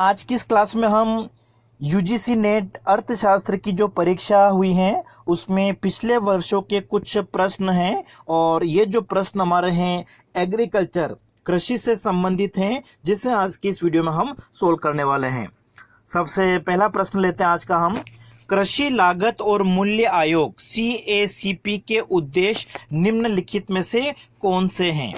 आज की इस क्लास में हम यूजीसी नेट अर्थशास्त्र की जो परीक्षा हुई है उसमें पिछले वर्षों के कुछ प्रश्न हैं और ये जो प्रश्न हमारे हैं एग्रीकल्चर कृषि से संबंधित हैं, जिसे आज की इस वीडियो में हम सोल्व करने वाले हैं। सबसे पहला प्रश्न लेते हैं आज का हम। कृषि लागत और मूल्य आयोग CACP के उद्देश्य निम्नलिखित में से कौन से हैं?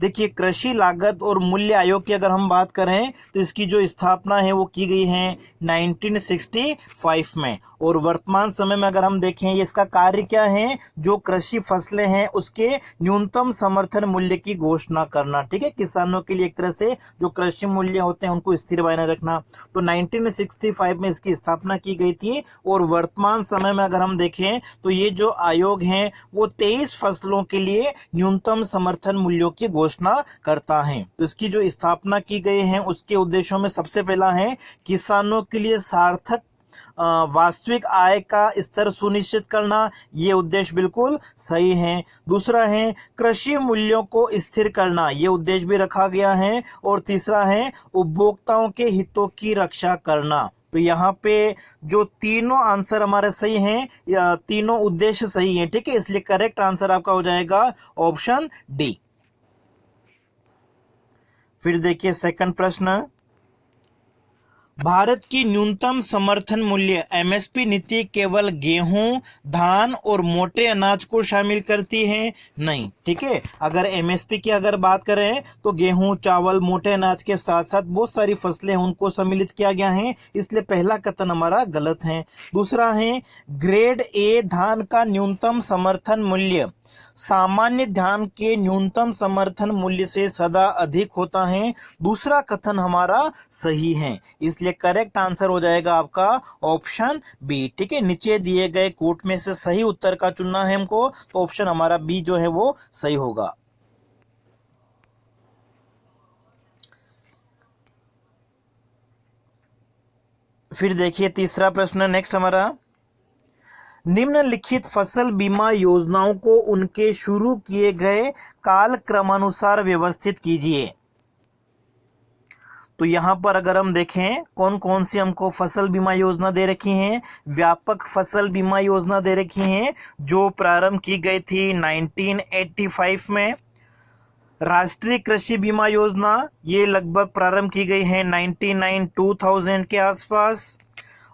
देखिए, कृषि लागत और मूल्य आयोग की अगर हम बात करें तो इसकी जो स्थापना है वो की गई है 1965 में, और वर्तमान समय में अगर हम देखें ये इसका कार्य क्या है, जो कृषि फसलें हैं उसके न्यूनतम समर्थन मूल्य की घोषणा करना। ठीक है, किसानों के लिए एक तरह से जो कृषि मूल्य होते हैं उनको स्थिर बनाए रखना। तो 1965 में इसकी स्थापना की गई थी, और वर्तमान समय में अगर हम देखें तो ये जो आयोग है वो 23 फसलों के लिए न्यूनतम समर्थन मूल्यों की घोषणा करता है। तो इसकी जो स्थापना की गई है उसके उद्देश्यों में सबसे पहला है किसानों के लिए सार्थक वास्तविक आय का स्तर सुनिश्चित करना, ये उद्देश्य बिल्कुल सही है। दूसरा है कृषि मूल्यों को स्थिर करना, ये उद्देश्य भी रखा गया है। और तीसरा है उपभोक्ताओं के हितों की रक्षा करना। तो यहाँ पे जो तीनों आंसर हमारे सही हैं, या तीनों उद्देश्य सही हैं। ठीक है, इसलिए करेक्ट आंसर आपका हो जाएगा ऑप्शन डी। फिर देखिए सेकंड प्रश्न, भारत की न्यूनतम समर्थन मूल्य MSP नीति केवल गेहूं, धान और मोटे अनाज को शामिल करती है? नहीं। ठीक है, अगर MSP की अगर बात करें तो गेहूं, चावल, मोटे अनाज के साथ साथ बहुत सारी फसलें उनको सम्मिलित किया गया है, इसलिए पहला कथन हमारा गलत है। दूसरा है ग्रेड A धान का न्यूनतम समर्थन मूल्य सामान्य धान के न्यूनतम समर्थन मूल्य से सदा अधिक होता है, दूसरा कथन हमारा सही है, इसलिए करेक्ट आंसर हो जाएगा आपका ऑप्शन बी। ठीक है, नीचे दिए गए कोट में से सही उत्तर का चुनना है हमको, तो ऑप्शन हमारा बी जो है वो सही होगा। फिर देखिए तीसरा प्रश्न नेक्स्ट हमारा, निम्नलिखित फसल बीमा योजनाओं को उनके शुरू किए गए काल क्रमानुसार व्यवस्थित कीजिए। तो यहाँ पर अगर हम देखें कौन कौन सी हमको फसल बीमा योजना दे रखी हैं, व्यापक फसल बीमा योजना दे रखी हैं जो प्रारंभ की गई थी 1985 में। राष्ट्रीय कृषि बीमा योजना ये लगभग प्रारंभ की गई है 1999-2000 के आसपास।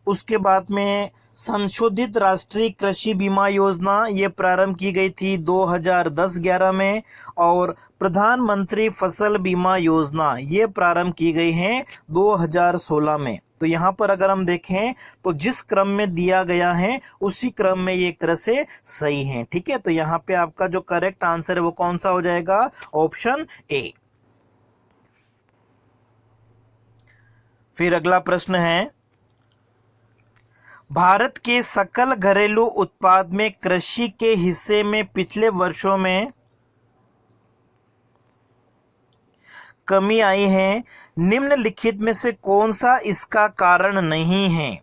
उसके बाद में संशोधित राष्ट्रीय कृषि बीमा योजना ये प्रारंभ की गई थी 2010-11 में, और प्रधानमंत्री फसल बीमा योजना ये प्रारंभ की गई है 2016 में। तो यहाँ पर अगर हम देखें तो जिस क्रम में दिया गया है उसी क्रम में ये एक तरह से सही है। ठीक है, तो यहाँ पे आपका जो करेक्ट आंसर है वो कौन सा हो जाएगा, ऑप्शन ए। फिर अगला प्रश्न है, भारत के सकल घरेलू उत्पाद में कृषि के हिस्से में पिछले वर्षों में कमी आई है, निम्नलिखित में से कौन सा इसका कारण नहीं है?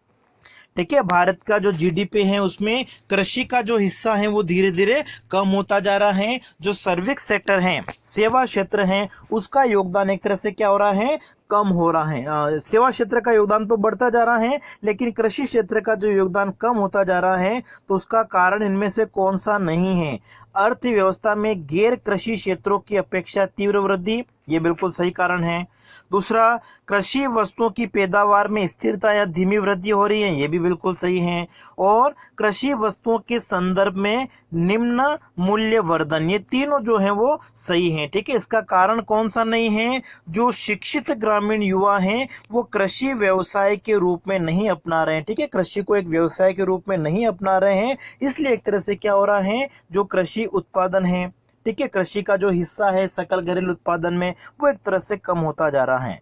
ठीक है, भारत का जो GDP है उसमें कृषि का जो हिस्सा है वो धीरे धीरे कम होता जा रहा है। जो सर्विस सेक्टर है, सेवा क्षेत्र है, उसका योगदान एक तरह से क्या हो रहा है, कम हो रहा है। सेवा क्षेत्र का योगदान तो बढ़ता जा रहा है, लेकिन कृषि क्षेत्र का जो योगदान कम होता जा रहा है, तो उसका कारण इनमें से कौन सा नहीं है? अर्थव्यवस्था में गैर कृषि क्षेत्रों की अपेक्षा तीव्र वृद्धि, ये बिल्कुल सही कारण है। दूसरा, कृषि वस्तुओं की पैदावार में स्थिरता या धीमी वृद्धि हो रही है, ये भी बिल्कुल सही है। और कृषि वस्तुओं के संदर्भ में निम्न मूल्य वर्धन, ये तीनों जो है वो सही है। ठीक है, इसका कारण कौन सा नहीं है? जो शिक्षित ग्रामीण युवा हैं वो कृषि व्यवसाय के रूप में नहीं अपना रहे हैं। ठीक है, कृषि को एक व्यवसाय के रूप में नहीं अपना रहे हैं, इसलिए एक तरह से क्या हो रहा है, जो कृषि उत्पादन है, ठीक है, कृषि का जो हिस्सा है सकल घरेलू उत्पादन में, वो एक तरह से कम होता जा रहा है।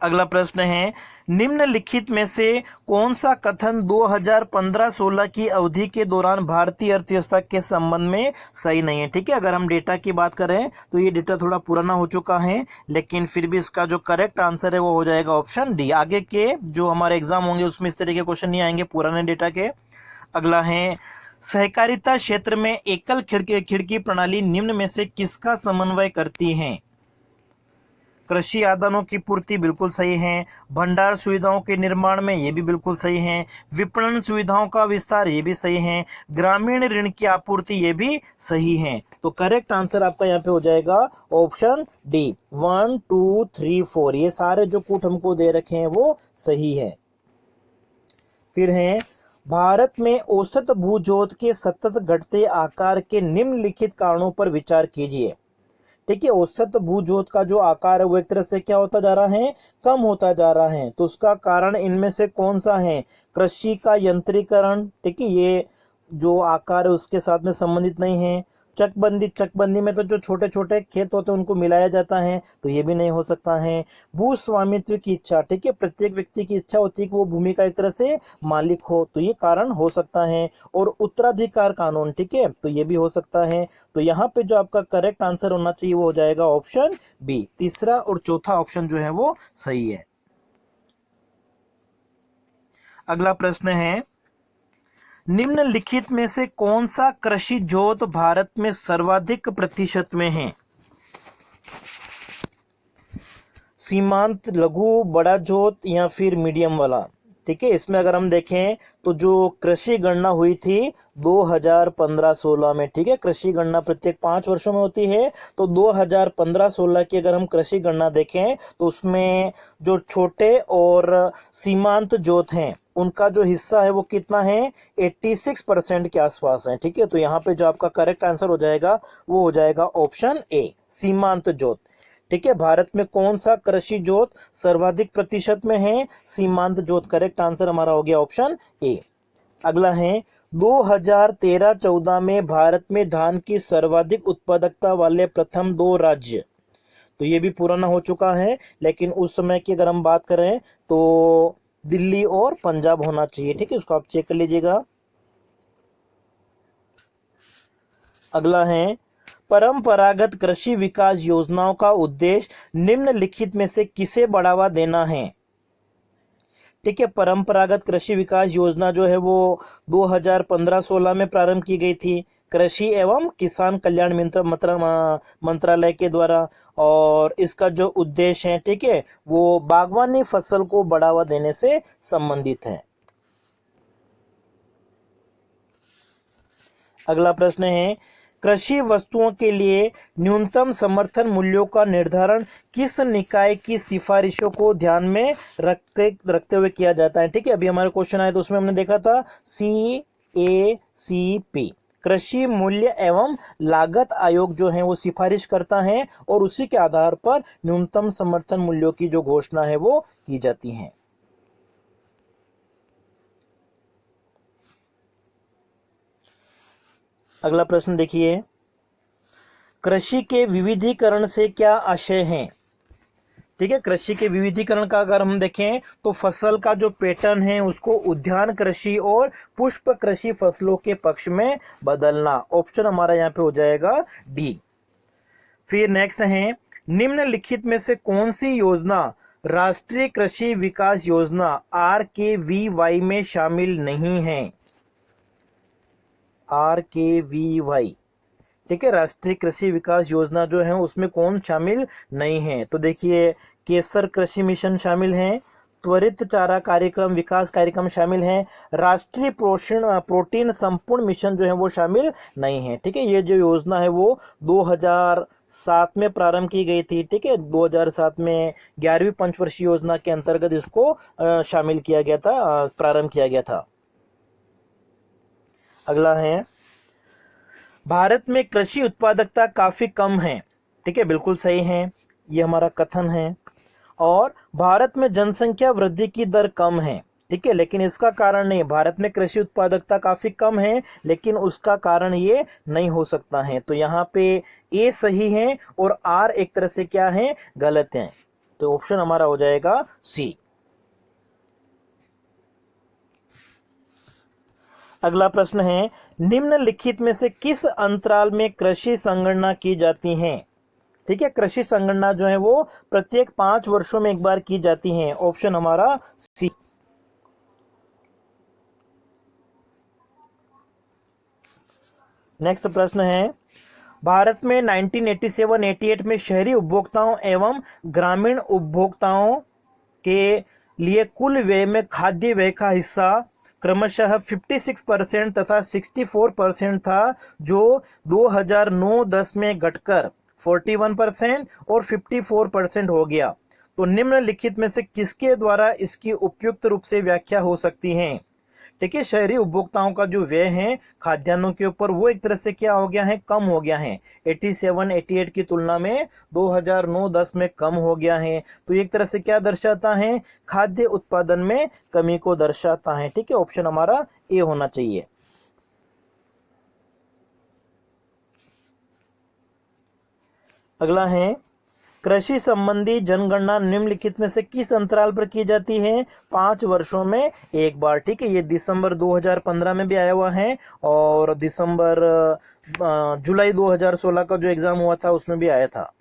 अगला प्रश्न है, निम्नलिखित में से कौन सा कथन 2015-16 की अवधि के दौरान भारतीय अर्थव्यवस्था के संबंध में सही नहीं है? ठीक है, अगर हम डेटा की बात करें तो ये डेटा थोड़ा पुराना हो चुका है, लेकिन फिर भी इसका जो करेक्ट आंसर है वो हो जाएगा ऑप्शन डी। आगे के जो हमारे एग्जाम होंगे उसमें इस तरह के क्वेश्चन नहीं आएंगे पुराने डेटा के। अगला है, सहकारिता क्षेत्र में एकल खिड़की प्रणाली निम्न में से किसका समन्वय करती है? कृषि आदानों की पूर्ति बिल्कुल सही है, भंडार सुविधाओं के निर्माण में ये भी बिल्कुल सही है, विपणन सुविधाओं का विस्तार ये भी सही है, ग्रामीण ऋण की आपूर्ति ये भी सही है। तो करेक्ट आंसर आपका यहाँ पे हो जाएगा ऑप्शन डी, 1 2 3 4, ये सारे जो कूट हमको दे रखे हैं वो सही है। फिर है, भारत में औसत भूजोत के सतत घटते आकार के निम्नलिखित कारणों पर विचार कीजिए। ठीक है, औसत भूजोत का जो आकार है वो एक तरह से क्या होता जा रहा है, कम होता जा रहा है। तो उसका कारण इनमें से कौन सा है? कृषि का यंत्रीकरण, ठीक है, ये जो आकार है उसके साथ में संबंधित नहीं है। चकबंदी में तो जो छोटे छोटे खेत होते हैं उनको मिलाया जाता है, तो ये भी नहीं हो सकता है। भू स्वामित्व की इच्छा, ठीक है, प्रत्येक व्यक्ति की इच्छा होती है कि वो भूमि का एक तरह से मालिक हो, तो ये कारण हो सकता है। और उत्तराधिकार कानून, ठीक है, तो ये भी हो सकता है। तो यहाँ पे जो आपका करेक्ट आंसर होना चाहिए वो हो जाएगा ऑप्शन बी, तीसरा और चौथा ऑप्शन जो है वो सही है। अगला प्रश्न है, निम्नलिखित में से कौन सा कृषि जोत भारत में सर्वाधिक प्रतिशत में है? सीमांत, लघु, बड़ा जोत या फिर मीडियम वाला? ठीक है, इसमें अगर हम देखें तो जो कृषि गणना हुई थी 2015-16 में, ठीक है, कृषि गणना प्रत्येक 5 वर्षों में होती है, तो 2015-16 की अगर हम कृषि गणना देखें तो उसमें जो छोटे और सीमांत जोत हैं उनका जो हिस्सा है वो कितना है, 86% के आसपास है। ठीक है, तो यहाँ पे जो आपका करेक्ट आंसर हो जाएगा वो हो जाएगा ऑप्शन ए, सीमांत जोत। ठीक है, भारत में कौन सा कृषि जोत सर्वाधिक प्रतिशत में है? सीमांत जोत। करेक्ट आंसर हमारा हो गया ऑप्शन ए। अगला है, 2013-14 में भारत में धान की सर्वाधिक उत्पादकता वाले प्रथम 2 राज्य, तो ये भी पुराना हो चुका है, लेकिन उस समय की अगर हम बात करें तो दिल्ली और पंजाब होना चाहिए। ठीक है, इसको आप चेक कर लीजिएगा। अगला है, परंपरागत कृषि विकास योजनाओं का उद्देश्य निम्नलिखित में से किसे बढ़ावा देना है? ठीक है, परंपरागत कृषि विकास योजना जो है वो 2015-16 में प्रारंभ की गई थी, कृषि एवं किसान कल्याण मंत्रालय के द्वारा। और इसका जो उद्देश्य है, ठीक है, वो बागवानी फसल को बढ़ावा देने से संबंधित है। अगला प्रश्न है, कृषि वस्तुओं के लिए न्यूनतम समर्थन मूल्यों का निर्धारण किस निकाय की सिफारिशों को ध्यान में रखते हुए किया जाता है? ठीक है, अभी हमारा क्वेश्चन आया तो उसमें हमने देखा था CACP, कृषि मूल्य एवं लागत आयोग जो है वो सिफारिश करता है और उसी के आधार पर न्यूनतम समर्थन मूल्यों की जो घोषणा है वो की जाती है। अगला प्रश्न देखिए, कृषि के विविधीकरण से क्या आशय है? ठीक है, कृषि के विविधीकरण का अगर हम देखें तो फसल का जो पैटर्न है उसको उद्यान कृषि और पुष्प कृषि फसलों के पक्ष में बदलना। ऑप्शन हमारा यहाँ पे हो जाएगा डी। फिर नेक्स्ट है, निम्नलिखित में से कौन सी योजना राष्ट्रीय कृषि विकास योजना RKVY में शामिल नहीं है? RKVY, ठीक है, राष्ट्रीय कृषि विकास योजना जो है उसमें कौन शामिल नहीं है? तो देखिए, केसर कृषि मिशन शामिल है, त्वरित चारा कार्यक्रम विकास कार्यक्रम शामिल है, राष्ट्रीय प्रोटीन संपूर्ण मिशन जो है वो शामिल नहीं है। ठीक है, ये जो योजना है वो 2007 में प्रारंभ की गई थी। ठीक है, 2007 में 11वीं पंचवर्षीय योजना के अंतर्गत इसको शामिल किया गया था, प्रारंभ किया गया था। अगला है, भारत में कृषि उत्पादकता काफी कम है। ठीक है, बिल्कुल सही है, ये हमारा कथन है। और भारत में जनसंख्या वृद्धि की दर कम है। ठीक है, लेकिन इसका कारण नहीं, भारत में कृषि उत्पादकता काफी कम है लेकिन उसका कारण ये नहीं हो सकता है। तो यहाँ पे ए सही है और आर एक तरह से क्या है, गलत है। तो ऑप्शन हमारा हो जाएगा सी। अगला प्रश्न है, निम्नलिखित में से किस अंतराल में कृषि संगणना की जाती है? ठीक है, कृषि संगणना जो है वो प्रत्येक 5 वर्षों में एक बार की जाती है। ऑप्शन हमारा सी। नेक्स्ट प्रश्न है, भारत में 1987-88 में शहरी उपभोक्ताओं एवं ग्रामीण उपभोक्ताओं के लिए कुल व्यय में खाद्य व्यय का हिस्सा क्रमशः 56% तथा 64% था, जो 2009-10 में घटकर 41% और 54% हो गया। तो निम्नलिखित में से किसके द्वारा इसकी उपयुक्त रूप से व्याख्या हो सकती है? ठीक है, शहरी उपभोक्ताओं का जो व्यय है खाद्यान्नों के ऊपर, वो एक तरह से क्या हो गया है, कम हो गया है। 87-88 की तुलना में 2009-10 में कम हो गया है। तो एक तरह से क्या दर्शाता है, खाद्य उत्पादन में कमी को दर्शाता है। ठीक है, ऑप्शन हमारा ए होना चाहिए। अगला है, कृषि संबंधी जनगणना निम्नलिखित में से किस अंतराल पर की जाती है? 5 वर्षों में एक बार। ठीक है, ये दिसंबर 2015 में भी आया हुआ है और जुलाई 2016 का जो एग्जाम हुआ था उसमें भी आया था।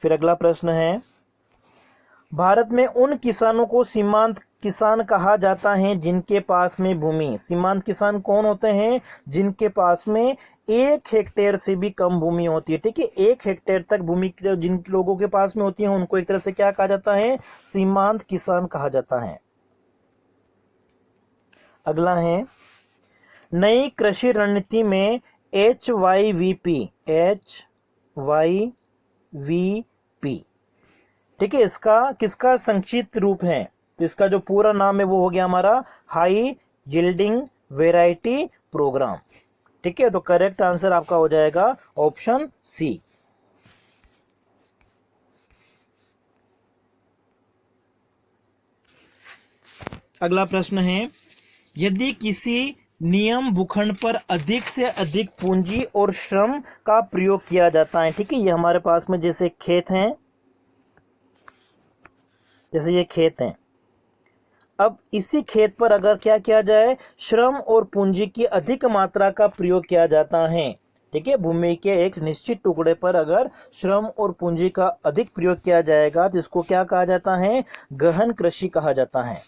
फिर अगला प्रश्न है, भारत में उन किसानों को सीमांत किसान कहा जाता है जिनके पास में भूमि, सीमांत किसान कौन होते हैं? जिनके पास में 1 हेक्टेयर से भी कम भूमि होती है। ठीक है, 1 हेक्टेयर तक भूमि जिन लोगों के पास में होती है उनको एक तरह से क्या कहा जाता है? सीमांत किसान कहा जाता है। अगला है, नई कृषि रणनीति में HYVP ठीक है, इसका किसका संक्षिप्त रूप है? तो इसका जो पूरा नाम है वो हो गया हमारा हाई यील्डिंग वेराइटी प्रोग्राम। ठीक है, तो करेक्ट आंसर आपका हो जाएगा ऑप्शन सी। अगला प्रश्न है, यदि किसी नियम भूखंड पर अधिक से अधिक पूंजी और श्रम का प्रयोग किया जाता है। ठीक है, ये हमारे पास में जैसे खेत हैं, जैसे ये खेत हैं, अब इसी खेत पर अगर क्या किया जाए, श्रम और पूंजी की अधिक मात्रा का प्रयोग किया जाता है। ठीक है, भूमि के एक निश्चित टुकड़े पर अगर श्रम और पूंजी का अधिक प्रयोग किया जाएगा तो इसको क्या कहा जाता है? गहन कृषि कहा जाता है।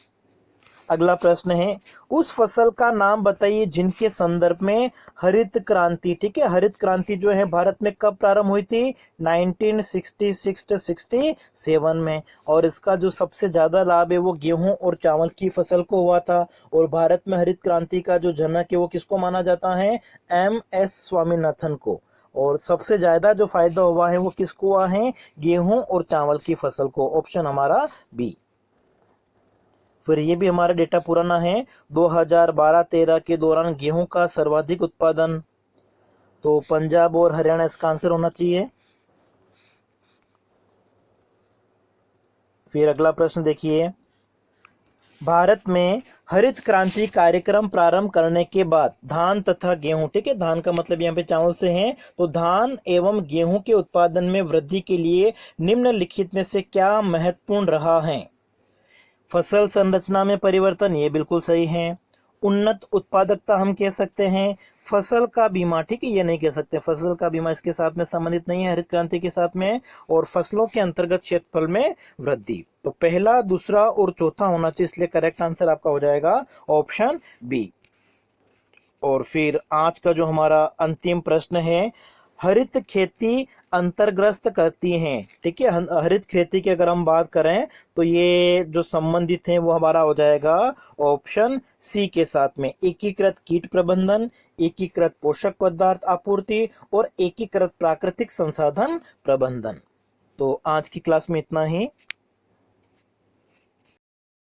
अगला प्रश्न है, उस फसल का नाम बताइए जिनके संदर्भ में हरित क्रांति, ठीक है, हरित क्रांति जो है भारत में कब प्रारंभ हुई थी? 1966-67 में। और इसका जो सबसे ज्यादा लाभ है वो गेहूं और चावल की फसल को हुआ था। और भारत में हरित क्रांति का जो जनक है वो किसको माना जाता है? MS स्वामीनाथन को। और सबसे ज्यादा जो फायदा हुआ है वो किसको हुआ है? गेहूं और चावल की फसल को। ऑप्शन हमारा बी। फिर ये भी हमारा डेटा पुराना है, 2012-13 के दौरान गेहूं का सर्वाधिक उत्पादन, तो पंजाब और हरियाणा इसका आंसर होना चाहिए। फिर अगला प्रश्न देखिए, भारत में हरित क्रांति कार्यक्रम प्रारंभ करने के बाद धान तथा गेहूं, ठीक है, धान का मतलब यहाँ पे चावल से है, तो धान एवं गेहूं के उत्पादन में वृद्धि के लिए निम्नलिखित में से क्या महत्वपूर्ण रहा है? फसल संरचना में परिवर्तन, ये बिल्कुल सही है। उन्नत उत्पादकता हम कह सकते हैं। फसल का बीमा, ठीक है, ये नहीं कह सकते, फसल का बीमा इसके साथ में संबंधित नहीं है हरित क्रांति के साथ में। और फसलों के अंतर्गत क्षेत्रफल में वृद्धि, तो पहला, दूसरा और चौथा होना चाहिए, इसलिए करेक्ट आंसर आपका हो जाएगा ऑप्शन बी। और फिर आज का जो हमारा अंतिम प्रश्न है, हरित खेती अंतर्ग्रस्त करती हैं, ठीक है, हरित खेती की अगर हम बात करें तो ये जो संबंधित है वो हमारा हो जाएगा ऑप्शन सी के साथ में, एकीकृत कीट प्रबंधन, एकीकृत पोषक पदार्थ आपूर्ति और एकीकृत प्राकृतिक संसाधन प्रबंधन। तो आज की क्लास में इतना ही।